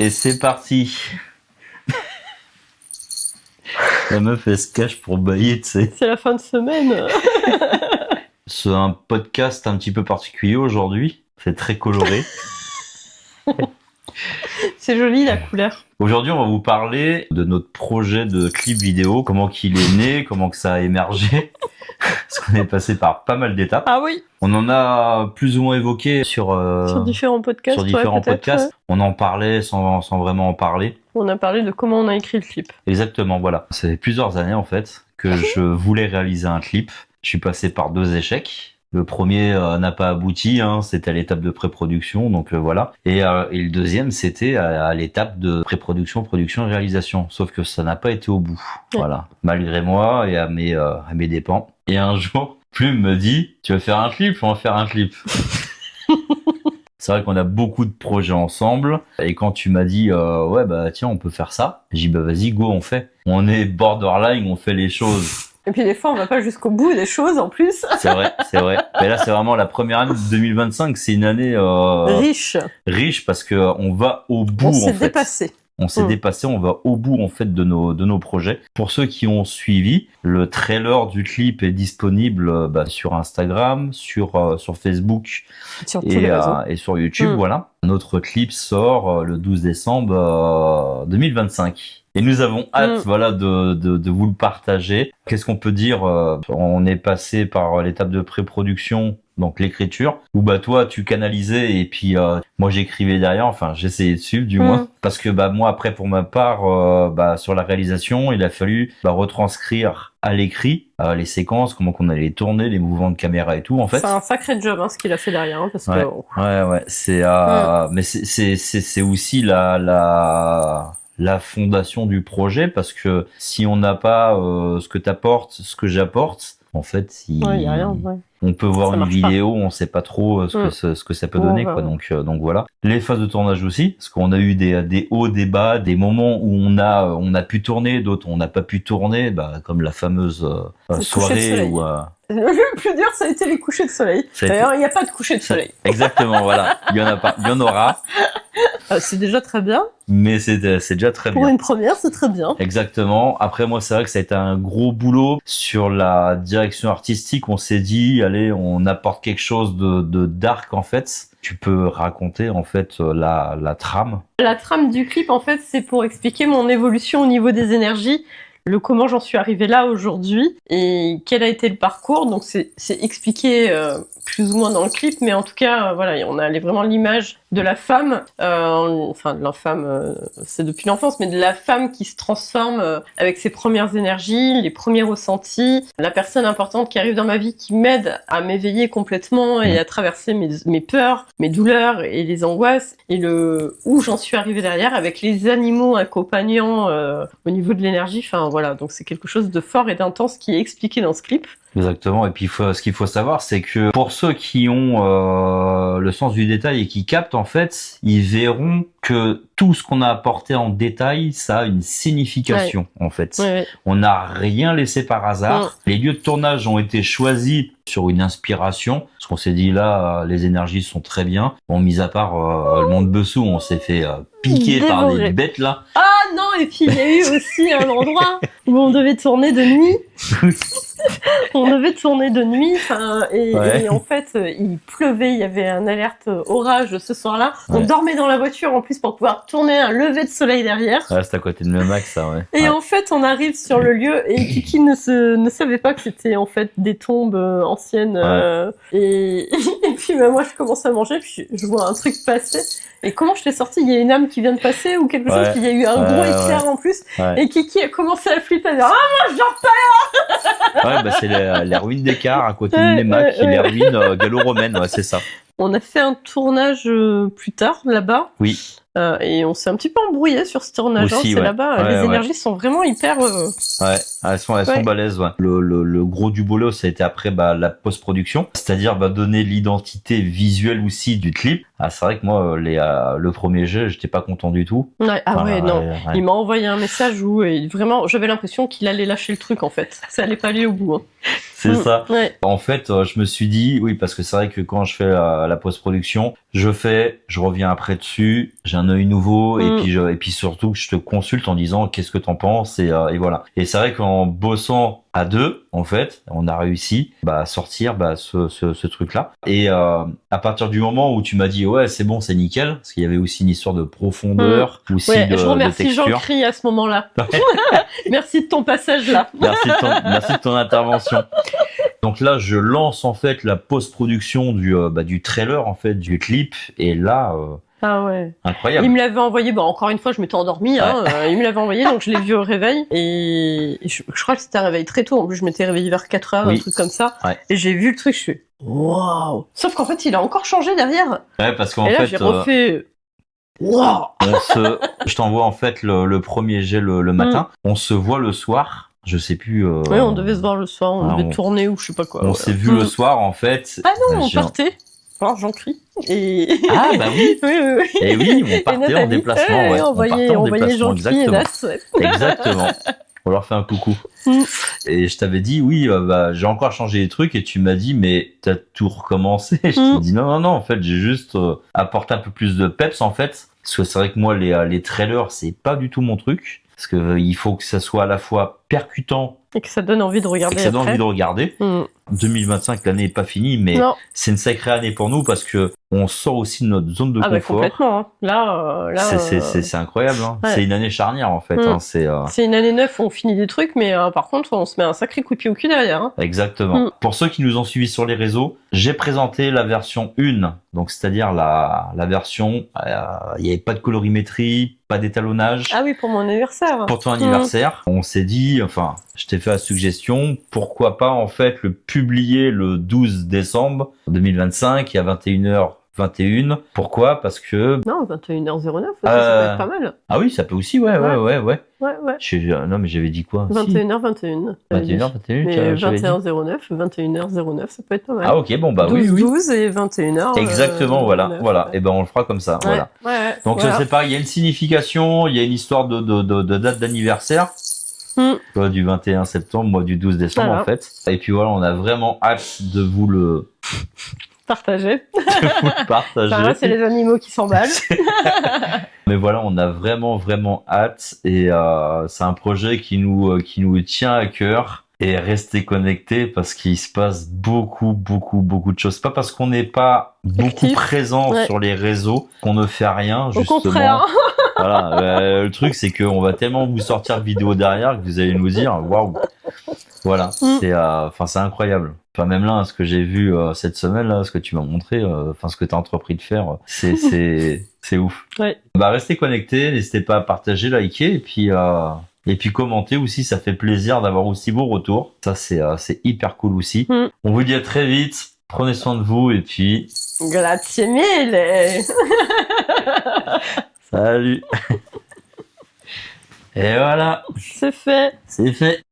Et c'est parti. La meuf, elle se cache pour bailler, tu sais. C'est la fin de semaine. C'est un podcast un petit peu particulier aujourd'hui. C'est très coloré. C'est joli la couleur. Aujourd'hui, on va vous parler de notre projet de clip vidéo, comment qu'il est né, comment que ça a émergé. Parce qu'on est passé par pas mal d'étapes. Ah oui. On en a plus ou moins évoqué sur différents podcasts. Ouais. On en parlait sans vraiment en parler. On a parlé de comment on a écrit le clip. Exactement, voilà. Ça fait plusieurs années en fait que je voulais réaliser un clip. Je suis passé par 2 échecs. Le premier n'a pas abouti, hein, c'était à l'étape de pré-production, donc voilà. Et le deuxième, c'était à l'étape de pré-production, production et réalisation. Sauf que ça n'a pas été au bout, voilà. Malgré moi et à mes dépens. Et un jour, Plume me dit, tu veux faire un clip? On va faire un clip. C'est vrai qu'on a beaucoup de projets ensemble. Et quand tu m'as dit, ouais, bah tiens, on peut faire ça. J'ai dit, bah vas-y, go, on fait. On est borderline, on fait les choses. Et puis des fois, on va pas jusqu'au bout des choses en plus. C'est vrai. Mais là, c'est vraiment la première année de 2025. C'est une année riche parce que on va au bout. On s'est dépassé. On s'est dépassé, on va au bout en fait de nos projets. Pour ceux qui ont suivi, le trailer du clip est disponible sur Instagram, sur Facebook et sur YouTube. Voilà. Notre clip sort le 12 décembre 2025. Et nous avons hâte, de vous le partager. Qu'est-ce qu'on peut dire? On est passé par l'étape de pré-production, donc l'écriture, où toi tu canalisais et puis moi j'écrivais derrière. Enfin, j'essayais de suivre du moins, parce que moi après pour ma part, sur la réalisation, il a fallu retranscrire à l'écrit les séquences, comment qu'on allait les tourner, les mouvements de caméra et tout. En fait, c'est un sacré job ce qu'il a fait derrière, parce que c'est mais c'est aussi la fondation du projet, parce que si on n'a pas ce que t'apportes, ce que j'apporte, en fait, y a rien, on peut voir une vidéo, on sait pas trop ce que ça peut donner, quoi. Donc voilà. Les phases de tournage aussi, parce qu'on a eu des hauts, des bas, des moments où on a pu tourner, d'autres on n'a pas pu tourner, comme la fameuse soirée où le plus dur, ça a été les couchers de soleil. D'ailleurs, il n'y a pas de coucher de soleil. Exactement, voilà. Il y en a pas. Il y en aura. C'est déjà très bien. Mais c'est déjà très bien. Pour une première, c'est très bien. Exactement. Après, moi, c'est vrai que ça a été un gros boulot sur la direction artistique. On s'est dit, allez, on apporte quelque chose de dark, en fait. Tu peux raconter, en fait, la trame. La trame du clip, en fait, c'est pour expliquer mon évolution au niveau des énergies. Comment j'en suis arrivée là aujourd'hui et quel a été le parcours. Donc c'est expliqué plus ou moins dans le clip, mais en tout cas on a vraiment l'image de la femme, de la femme, c'est depuis l'enfance, mais de la femme qui se transforme avec ses premières énergies, les premiers ressentis, la personne importante qui arrive dans ma vie, qui m'aide à m'éveiller complètement et à traverser mes peurs, mes douleurs et les angoisses, et où j'en suis arrivée derrière avec les animaux accompagnants au niveau de l'énergie. Donc c'est quelque chose de fort et d'intense qui est expliqué dans ce clip. Exactement. Et puis ce qu'il faut savoir, c'est que pour ceux qui ont le sens du détail et qui captent, en fait, ils verront que tout ce qu'on a apporté en détail, ça a une signification, en fait. On n'a rien laissé par hasard. Les lieux de tournage ont été choisis sur une inspiration, parce qu'on s'est dit là, les énergies sont très bien. Bon, mis à part le Mont de Bessou, on s'est fait piquer par des bêtes là. Ah non, et puis il y a eu aussi un endroit où on devait tourner de nuit. Et en fait, il pleuvait, il y avait un alerte orage ce soir-là. On dormait dans la voiture en plus pour pouvoir tourner un lever de soleil derrière. C'est à côté de Memac, ça, Et en fait, on arrive sur le lieu et Kiki ne savait pas que c'était en fait des tombes anciennes. Et puis moi, je commence à manger, puis je vois un truc passer. Et comment je t'ai sorti? Il y a une âme qui vient de passer ou quelque chose, puis il y a eu un gros éclair en plus. Et Kiki a commencé à flipper, à dire « Ah, moi, j'en perds !» c'est les ruines d'Écart à côté de Memac, les ruines gallo-romaines, c'est ça. On a fait un tournage plus tard, là-bas. Oui. Et on s'est un petit peu embrouillé sur ce tournage. C'est là-bas. Les énergies sont vraiment hyper... elles sont balèzes. Le gros du boulot, ça a été après la post-production. C'est-à-dire donner l'identité visuelle aussi du clip. C'est vrai que moi, le premier jet, j'étais pas content du tout. Il m'a envoyé un message où vraiment, j'avais l'impression qu'il allait lâcher le truc, en fait. Ça allait pas aller au bout. C'est ça. En fait, je me suis dit, oui, parce que c'est vrai que quand je fais la post-production, je reviens après dessus, j'ai un un œil nouveau et puis surtout que je te consulte en disant qu'est-ce que t'en penses et voilà. Et c'est vrai qu'en bossant à deux, en fait, on a réussi à sortir ce truc-là. Et à partir du moment où tu m'as dit ouais c'est bon, c'est nickel, parce qu'il y avait aussi une histoire de profondeur, aussi je remercie de texture. Jean-Cri à ce moment-là. Merci de ton passage là. Merci de ton intervention. Donc là, je lance en fait la post-production du trailer en fait du clip et là ah ouais. Incroyable. Il me l'avait envoyé, encore une fois je m'étais endormie, il me l'avait envoyé donc je l'ai vu au réveil et je crois que c'était un réveil très tôt, en plus je m'étais réveillée vers 4h, un truc comme ça, et j'ai vu le truc, je suis waouh. Sauf qu'en fait il a encore changé derrière. Ouais, parce qu'en fait fait j'ai refait waouh. Je t'envoie en fait le premier jet le matin, on se voit le soir. Je sais plus. Oui, on devait se voir le soir, on devait tourner ou je sais pas quoi. On s'est vu le soir en fait. Ah non, on partait. Alors j'en crie. Et... Ah bah oui. oui. Et oui, on partait en déplacement. Ouais. On voyait Jean-Cri et Nas. Exactement. On leur fait un coucou. Et je t'avais dit oui, j'ai encore changé les trucs et tu m'as dit mais t'as tout recommencé. Je t'ai dit non en fait j'ai juste apporté un peu plus de peps en fait. Parce que c'est vrai que moi les trailers c'est pas du tout mon truc. Parce que il faut que ça soit à la fois percutant et que ça donne envie de regarder. 2025, l'année est pas finie, mais c'est une sacrée année pour nous parce que on sort aussi de notre zone de confort. Complètement. Hein. Là, c'est incroyable. Hein. Ouais. C'est une année charnière en fait. Hein. C'est une année neuve où on finit des trucs, mais par contre, on se met un sacré coup de pied au cul derrière. Hein. Exactement. Pour ceux qui nous ont suivis sur les réseaux, j'ai présenté la version 1, donc c'est-à-dire la version, il n'y avait pas de colorimétrie, pas d'étalonnage. Ah oui, pour mon anniversaire. Pour ton anniversaire, on s'est dit, enfin, je t'ai fait la suggestion, pourquoi pas en fait le publier le 12 décembre 2025 et à 21h21. Pourquoi? Parce que... Non, 21h09, ça peut être pas mal. Ah oui, ça peut aussi, ouais. Non, mais j'avais dit quoi? 21h21. 21h21, mais 21h09, 21h09, ça peut être pas mal. Ah ok, bon 12 et 21h. Exactement, voilà. Et ben on le fera comme ça, voilà. Ouais, donc je sais pas, il y a une signification, il y a une histoire de date d'anniversaire. Toi du 21 septembre, moi du 12 décembre en fait. Et puis voilà, on a vraiment hâte de vous le partager. Partager. C'est les animaux qui s'emballent. Mais voilà, on a vraiment hâte et c'est un projet qui nous tient à cœur. Et restez connectés parce qu'il se passe beaucoup de choses. Pas parce qu'on n'est pas beaucoup présent sur les réseaux qu'on ne fait rien, justement. Au contraire. Voilà, le truc c'est qu'on va tellement vous sortir de vidéos derrière que vous allez nous dire waouh. Voilà, c'est incroyable. Enfin même là, ce que j'ai vu cette semaine là, ce que tu m'as montré, ce que tu as entrepris de faire, c'est ouf. Ouais. Restez connectés, n'hésitez pas à partager, liker et puis commenter aussi, ça fait plaisir d'avoir aussi vos retours. Ça c'est hyper cool aussi. On vous dit à très vite. Prenez soin de vous et puis grazie mille. Salut. Et voilà. C'est fait. C'est fait.